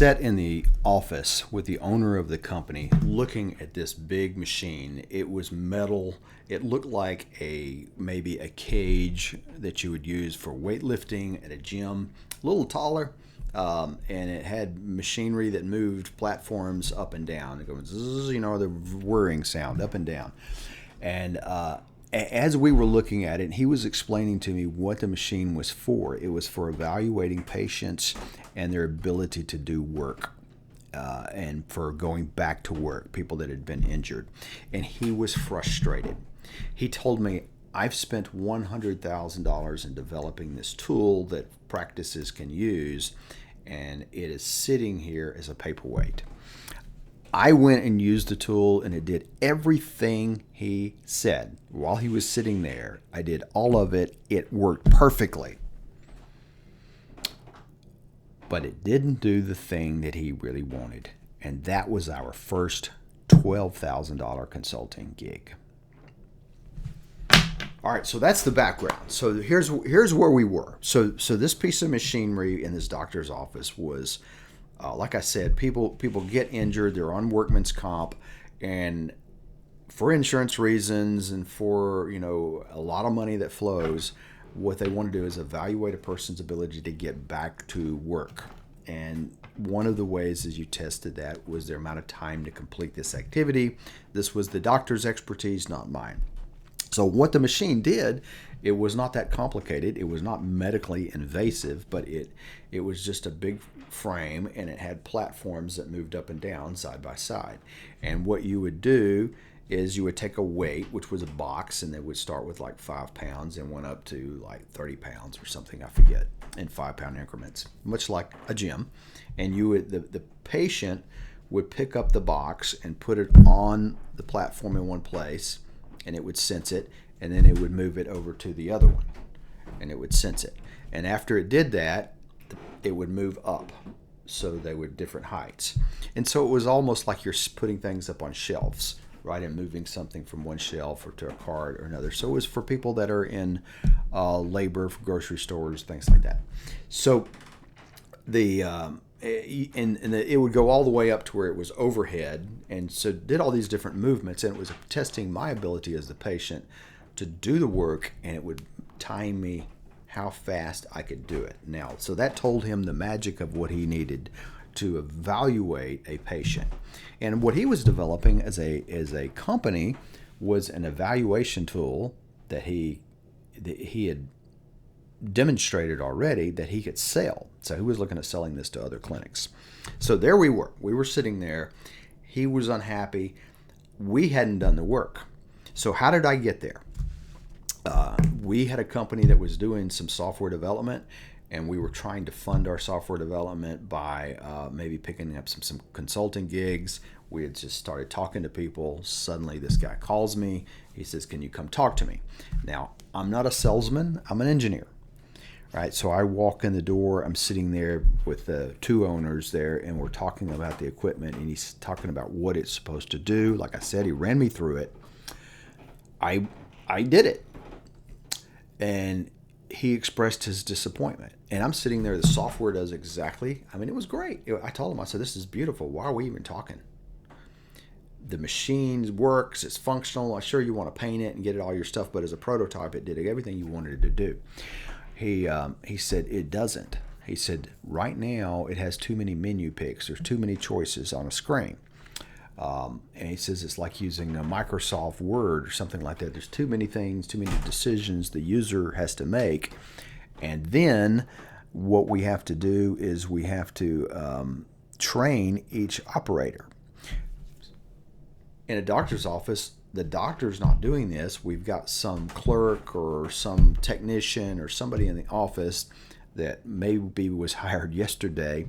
sat in the office with the owner of the company looking at this big machine. It was metal. It looked like maybe a cage that you would use for weightlifting at a gym, a little taller. And it had machinery that moved platforms up and down. It goes, zzz, the whirring sound up and down. And as we were looking at it, he was explaining to me what the machine was for. It was for evaluating patients and their ability to do work, and for going back to work, people that had been injured. And he was frustrated. He told me, I've spent $100,000 in developing this tool that practices can use, and it is sitting here as a paperweight. I went and used the tool, and it did everything he said. While he was sitting there, I did all of it. It worked perfectly. But it didn't do the thing that he really wanted. And that was our first $12,000 consulting gig. All right, so that's the background. So here's where we were. So this piece of machinery in this doctor's office was, like I said, people get injured. They're on workman's comp, and for insurance reasons and for a lot of money that flows, what they want to do is evaluate a person's ability to get back to work. And one of the ways as you tested that was their amount of time to complete this activity. This was the doctor's expertise, not mine. So what the machine did, it was not that complicated. It was not medically invasive, but it was just a big frame, and it had platforms that moved up and down side by side. And what you would do is you would take a weight, which was a box, and they would start with like 5 pounds and went up to like 30 pounds or something, I forget, in 5-pound increments, much like a gym. And the patient would pick up the box and put it on the platform in one place, and it would sense it, and then it would move it over to the other one, and it would sense it. And after it did that, it would move up, so they were different heights. And so it was almost like you're putting things up on shelves, right, and moving something from one shelf or to a cart or another. So it was for people that are in labor, for grocery stores, things like that. So it would go all the way up to where it was overhead, and so it did all these different movements, and it was testing my ability as the patient to do the work, and it would time me how fast I could do it. Now, so that told him the magic of what he needed to evaluate a patient. And what he was developing as a company was an evaluation tool that he had demonstrated already that he could sell. So he was looking at selling this to other clinics. So there we were. We were sitting there. He was unhappy. We hadn't done the work. So how did I get there? We had a company that was doing some software development, and we were trying to fund our software development by maybe picking up some consulting gigs. We had just started talking to people. Suddenly this guy calls me. He says, "Can you come talk to me?" Now, I'm not a salesman. I'm an engineer. Right, so I walk in the door. I'm sitting there with the two owners there, and we're talking about the equipment, and he's talking about what it's supposed to do. Like I said, he ran me through it. I did it, and he expressed his disappointment. And I'm sitting there. The software does exactly. I mean, it was great. I told him, I said, "This is beautiful. Why are we even talking? The machine works. It's functional. I'm sure you want to paint it and get it all your stuff, but as a prototype, it did everything you wanted it to do." He said, "It doesn't." He said, "Right now it has too many menu picks. There's too many choices on a screen." And he says it's like using a Microsoft Word or something like that. There's too many things, too many decisions the user has to make. And then what we have to do is we have to train each operator. In a doctor's office, the doctor's not doing this. We've got some clerk or some technician or somebody in the office that maybe was hired yesterday,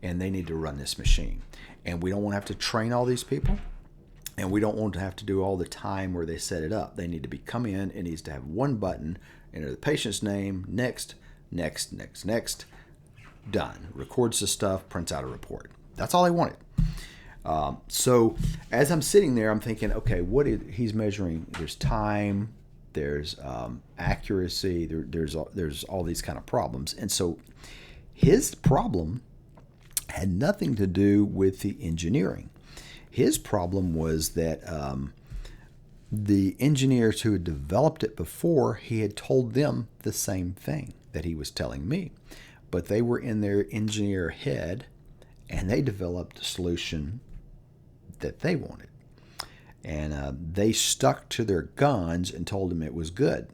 and they need to run this machine. And we don't want to have to train all these people, and we don't want to have to do all the time where they set it up. They need to come in. It needs to have one button, enter the patient's name, next, done. Records the stuff, prints out a report. That's all I wanted. So as I'm sitting there, I'm thinking, okay, he's measuring? There's time, there's accuracy, there's all these kind of problems. And so his problem Had nothing to do with the engineering. His problem was that the engineers who had developed it before, he had told them the same thing that he was telling me. But they were in their engineer head, and they developed a solution that they wanted. And they stuck to their guns and told him it was good.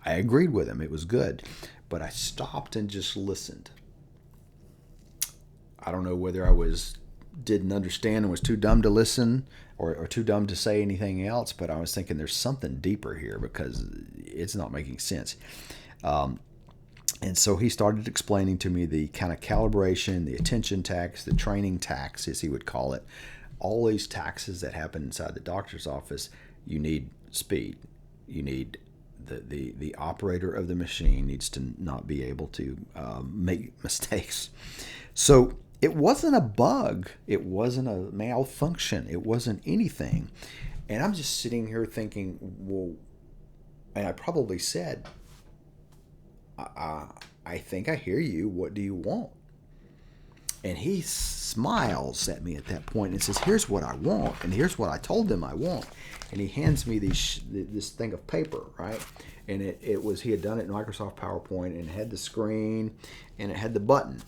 I agreed with him. It was good. But I stopped and just listened. I don't know whether didn't understand and was too dumb to listen or too dumb to say anything else, but I was thinking there's something deeper here because it's not making sense. And so he started explaining to me the kind of calibration, the attention tax, the training tax, as he would call it, all these taxes that happen inside the doctor's office. You need speed. You need the operator of the machine needs to not be able to make mistakes. So it wasn't a bug. It wasn't a malfunction. It wasn't anything. And I'm just sitting here thinking, well, and I probably said, I think I hear you. What do you want? And he smiles at me at that point and says, here's what I want, and here's what I told them I want. And he hands me this thing of paper, right? And he had done it in Microsoft PowerPoint, and it had the screen, and it had the button.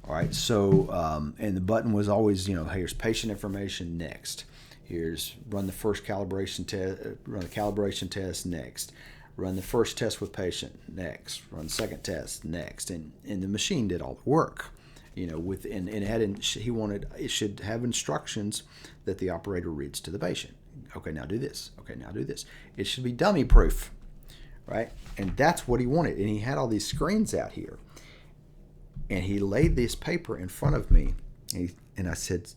All right, so, and the button was always, here's patient information, next. Here's run the first calibration test, run the calibration test, next. Run the first test with patient, next. Run the second test, next. And the machine did all the work. And it should have instructions that the operator reads to the patient. Okay, now do this. Okay, now do this. It should be dummy proof, right? And that's what he wanted. And he had all these screens out here. And he laid this paper in front of me. And I said,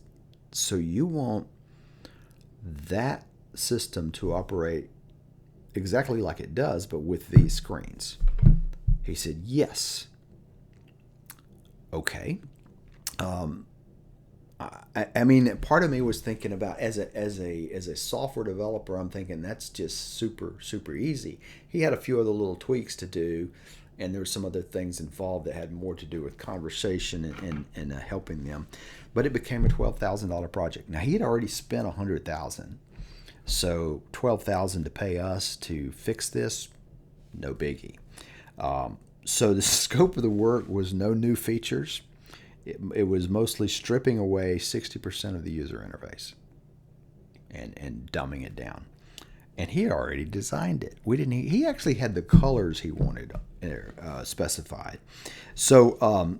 so you want that system to operate exactly like it does, but with these screens? He said, yes. Okay. I mean, part of me was thinking about as a software developer, I'm thinking that's just super easy. He had a few other little tweaks to do, and there were some other things involved that had more to do with conversation and helping them. But it became a $12,000 project. Now he had already spent $100,000, so $12,000 to pay us to fix this, no biggie. So the scope of the work was no new features. It was mostly stripping away 60% of the user interface and dumbing it down. And he had already designed it. He actually had the colors he wanted specified. So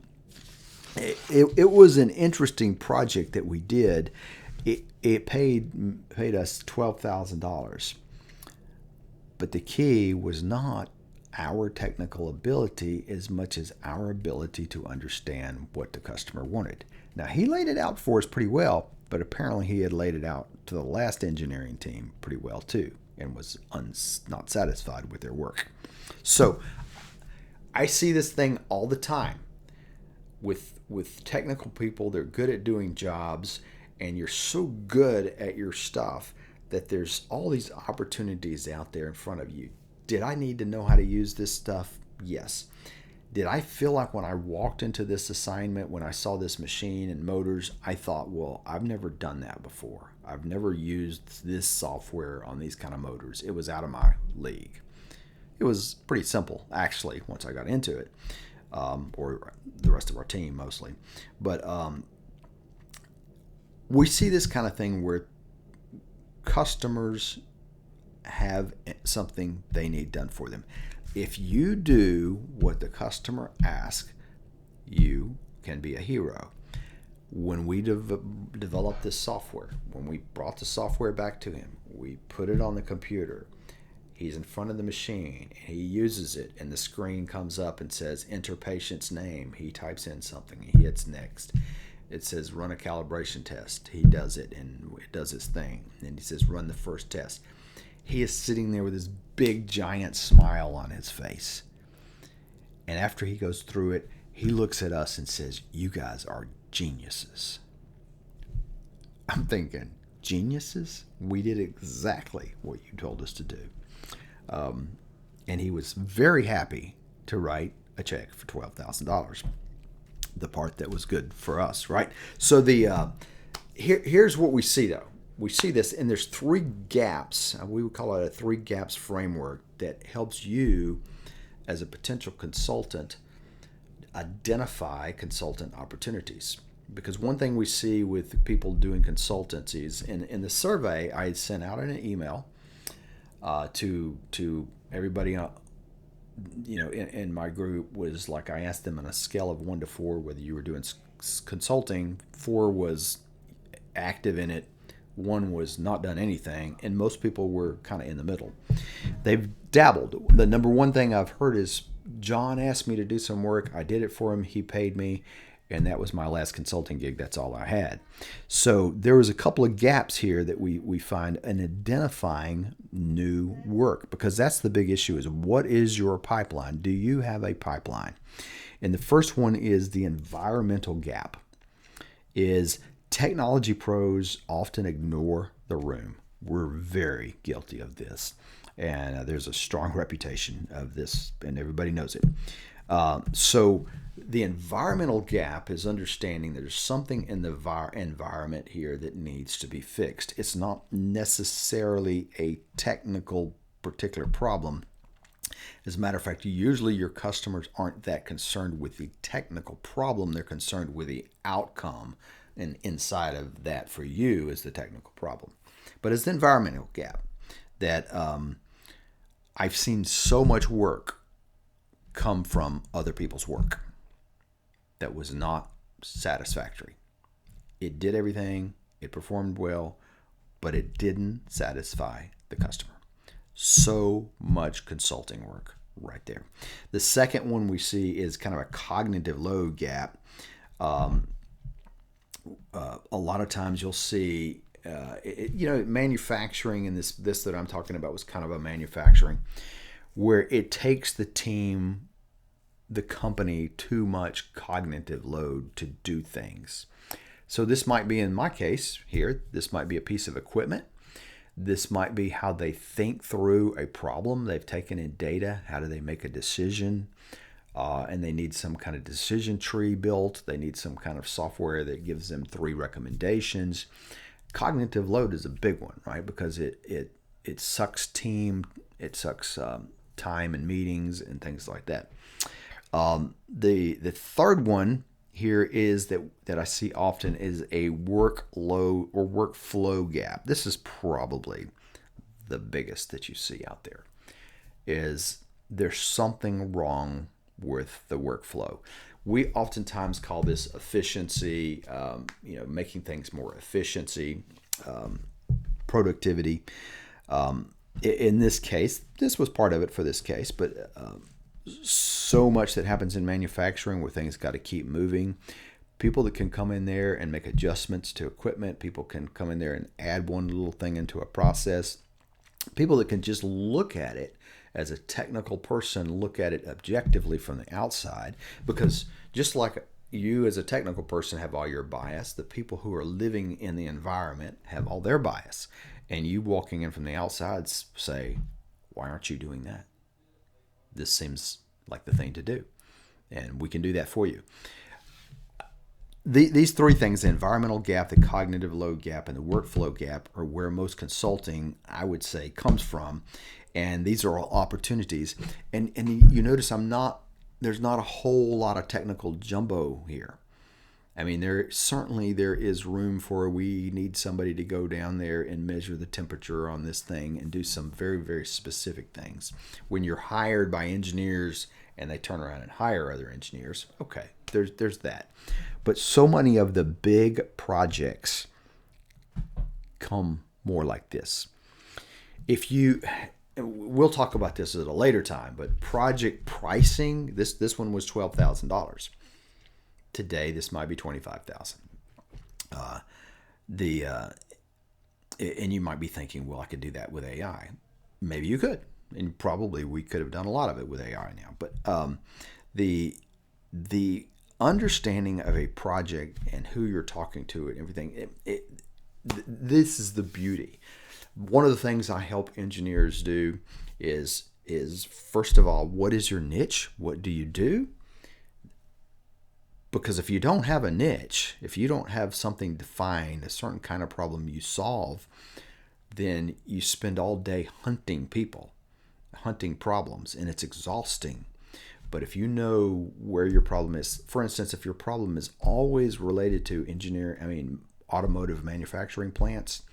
it was an interesting project that we did. It paid us $12,000. But the key was not our technical ability as much as our ability to understand what the customer wanted. Now, he laid it out for us pretty well, but apparently he had laid it out to the last engineering team pretty well too, and was not satisfied with their work. So I see this thing all the time with technical people. They're good at doing jobs, and you're so good at your stuff that there's all these opportunities out there in front of you. Did I need to know how to use this stuff? Yes. Did I feel like when I walked into this assignment, when I saw this machine and motors, I thought, well, I've never done that before. I've never used this software on these kind of motors. It was out of my league. It was pretty simple, actually, once I got into it, or the rest of our team mostly. But we see this kind of thing where customers have something they need done for them. If you do what the customer asks, you can be a hero. When we developed this software, when we brought the software back to him, we put it on the computer. He's in front of the machine, and he uses it, and the screen comes up and says, enter patient's name. He types in something. He hits next. It says, run a calibration test. He does it, and it does its thing. And he says, run the first test. He is sitting there with this big, giant smile on his face. And after he goes through it, he looks at us and says, you guys are geniuses. I'm thinking, geniuses? We did exactly what you told us to do. And he was very happy to write a check for $12,000. the part that was good for us, right? So here's what we see though. We see this, and there's three gaps. We would call it a three gaps framework that helps you as a potential consultant identify consultant opportunities. Because one thing we see with people doing consultancies, in the survey I had sent out in an email to everybody, in my group, was like, I asked them on a scale of 1 to 4 whether you were doing consulting. 4 was active in it, 1 was not done anything, and most people were kind of in the middle. They've dabbled. The number one thing I've heard is, John asked me to do some work, I did it for him, he paid me, and that was my last consulting gig. That's all I had. So there was a couple of gaps here that we find in identifying new work, because that's the big issue, is what is your pipeline? Do you have a pipeline? And the first one is the environmental gap. Is technology pros often ignore the room. We're very guilty of this. And there's a strong reputation of this, and everybody knows it. So the environmental gap is understanding there's something in the environment here that needs to be fixed. It's not necessarily a technical particular problem. As a matter of fact, usually your customers aren't that concerned with the technical problem. They're concerned with the outcome, and inside of that for you is the technical problem. But it's the environmental gap that I've seen so much work come from other people's work that was not satisfactory. It did everything, it performed well, but it didn't satisfy the customer. So much consulting work right there. The second one we see is kind of a cognitive load gap. A lot of times you'll see, manufacturing, and this that I'm talking about was kind of a manufacturing, where it takes the team, the company, too much cognitive load to do things. So this might be, in my case here, this might be a piece of equipment. This might be how they think through a problem. They've taken in data. How do they make a decision? And they need some kind of decision tree built. They need some kind of software that gives them 3 recommendations. Cognitive load is a big one, right? Because it sucks it sucks time and meetings and things like that. The third one here is that I see often is a workload or workflow gap. This is probably the biggest that you see out there. Is there's something wrong with the workflow? We oftentimes call this efficiency, making things more efficiency, productivity. In this case, this was part of it for this case, but so much that happens in manufacturing where things got to keep moving. People that can come in there and make adjustments to equipment, people can come in there and add one little thing into a process. People that can just look at it as a technical person, look at it objectively from the outside, because just like you as a technical person have all your bias, the people who are living in the environment have all their bias. And you walking in from the outside say, why aren't you doing that? This seems like the thing to do. And we can do that for you. These 3 things, the environmental gap, the cognitive load gap, and the workflow gap, are where most consulting, I would say, comes from. And these are all opportunities. And you notice there's not a whole lot of technical jumbo here. I mean, there is room for, we need somebody to go down there and measure the temperature on this thing and do some very, very specific things. When you're hired by engineers and they turn around and hire other engineers, okay, there's that. But so many of the big projects come more like this. We'll talk about this at a later time, but project pricing, this one was $12,000. Today, this might be $25,000. And you might be thinking, well, I could do that with AI. Maybe you could, and probably we could have done a lot of it with AI now. But the understanding of a project and who you're talking to and everything, this is the beauty. One of the things I help engineers do is first of all, what is your niche? What do you do? Because if you don't have a niche, if you don't have something defined, a certain kind of problem you solve, then you spend all day hunting people, hunting problems, and it's exhausting. But if you know where your problem is, for instance, if your problem is always related to automotive manufacturing plants,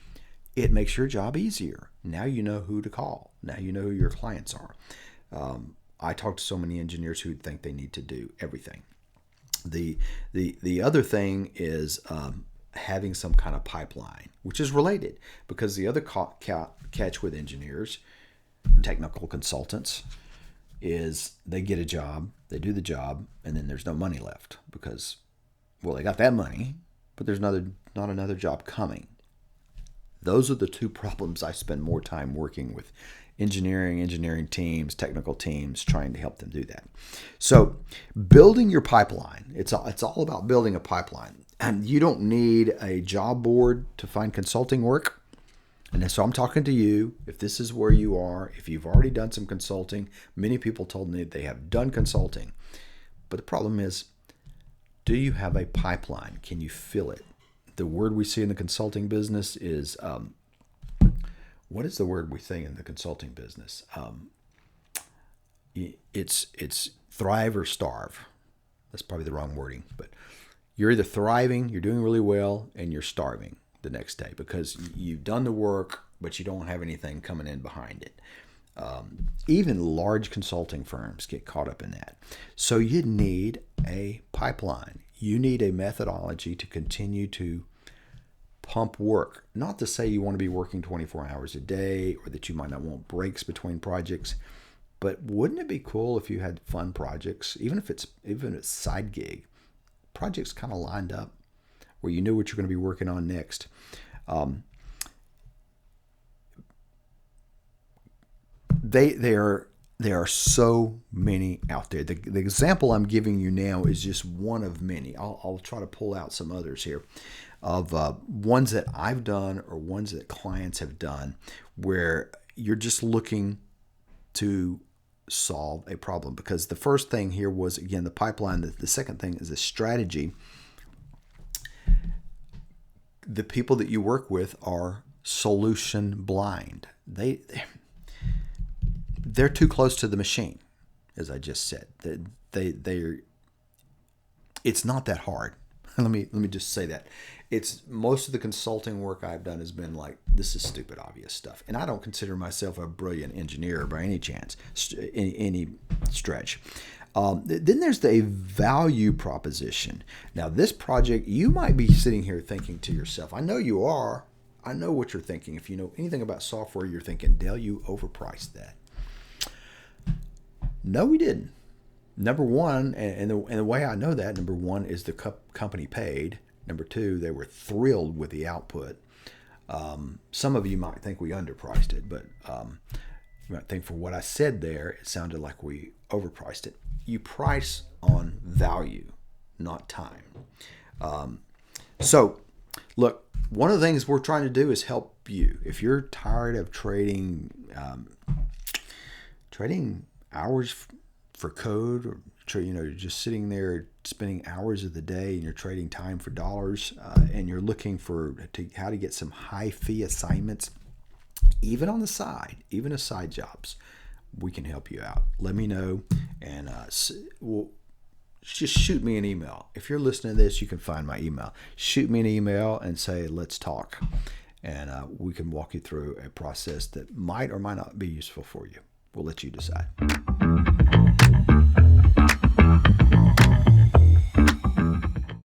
it makes your job easier. Now you know who to call. Now you know who your clients are. I talk to so many engineers who think they need to do everything. The other thing is having some kind of pipeline, which is related, because the other catch with engineers, technical consultants, is they get a job, they do the job, and then there's no money left because, well, they got that money, but there's not another job coming. Those are the two problems I spend more time working with engineering teams, technical teams, trying to help them do that. So building your pipeline, it's all about building a pipeline. And you don't need a job board to find consulting work. And so I'm talking to you, if this is where you are, if you've already done some consulting. Many people told me they have done consulting. But the problem is, do you have a pipeline? Can you fill it? The word we see in the consulting business is, what is the word we say in the consulting business? It's thrive or starve. That's probably the wrong wording, but you're either thriving, you're doing really well, and you're starving the next day because you've done the work, but you don't have anything coming in behind it. Even large consulting firms get caught up in that. So you need a pipeline. You need a methodology to continue to pump work. Not to say you want to be working 24 hours a day or that you might not want breaks between projects, but wouldn't it be cool if you had fun projects, even if it's side gig, projects kind of lined up where you knew what you're going to be working on next. There are so many out there. The example I'm giving you now is just one of many. I'll try to pull out some others here of ones that I've done or ones that clients have done where you're just looking to solve a problem. Because the first thing here was, again, the pipeline. The second thing is a strategy. The people that you work with are solution blind. They're too close to the machine, as I just said. It's not that hard. Let me just say that. It's most of the consulting work I've done has been like, this is stupid, obvious stuff. And I don't consider myself a brilliant engineer by any chance, any stretch. Then there's the value proposition. Now, this project, you might be sitting here thinking to yourself, I know you are. I know what you're thinking. If you know anything about software, you're thinking, Dale, you overpriced that. No, we didn't. Number one, and the way I know that, number one is the company paid. Number two, they were thrilled with the output. Some of you might think we underpriced it, but you might think for what I said there, it sounded like we overpriced it. You price on value, not time. So, look, one of the things we're trying to do is help you. If you're tired of trading hours for code, or you're just sitting there spending hours of the day and you're trading time for dollars, and you're looking for how to get some high fee assignments, even on the side, even as side jobs, we can help you out. Let me know, and just shoot me an email. If you're listening to this, you can find my email. Shoot me an email and say, let's talk. And we can walk you through a process that might or might not be useful for you. We'll let you decide.